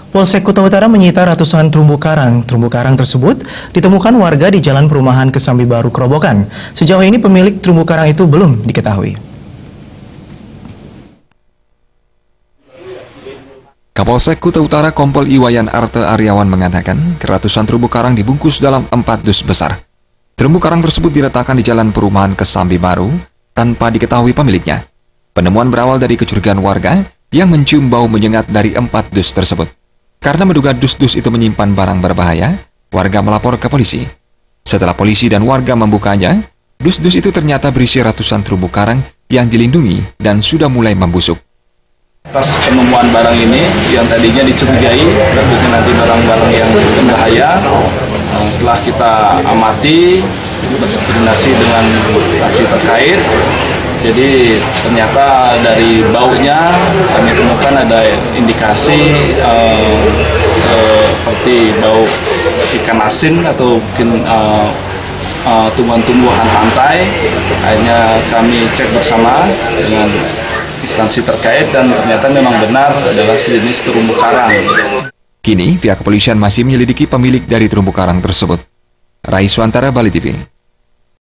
Polsek Kuta Utara menyita ratusan terumbu karang. Terumbu karang tersebut ditemukan warga di Jalan Perumahan Kesambi Baru, Kerobokan. Sejauh ini pemilik terumbu karang itu belum diketahui. Kapolsek Kuta Utara Kompol Iwayan Arte Aryawan mengatakan, ratusan terumbu karang dibungkus dalam 4 dus besar. Terumbu karang tersebut diletakkan di Jalan Perumahan Kesambi Baru tanpa diketahui pemiliknya. Penemuan berawal dari kecurigaan warga yang mencium bau menyengat dari 4 dus tersebut. Karena menduga dus-dus itu menyimpan barang berbahaya, warga melapor ke polisi. Setelah polisi dan warga membukanya, dus-dus itu ternyata berisi ratusan terumbu karang yang dilindungi dan sudah mulai membusuk. Atas penemuan barang ini yang tadinya dicurigai tentunya nanti barang-barang yang berbahaya, setelah kita amati berkoordinasi dengan instansi terkait, jadi ternyata dari baunya kami temukan ada indikasi seperti bau ikan asin atau mungkin tumbuhan-tumbuhan pantai. Akhirnya kami cek bersama dengan instansi terkait dan ternyata memang benar adalah sejenis terumbu karang. Kini, pihak kepolisian masih menyelidiki pemilik dari terumbu karang tersebut. Rai Swantara, Bali TV.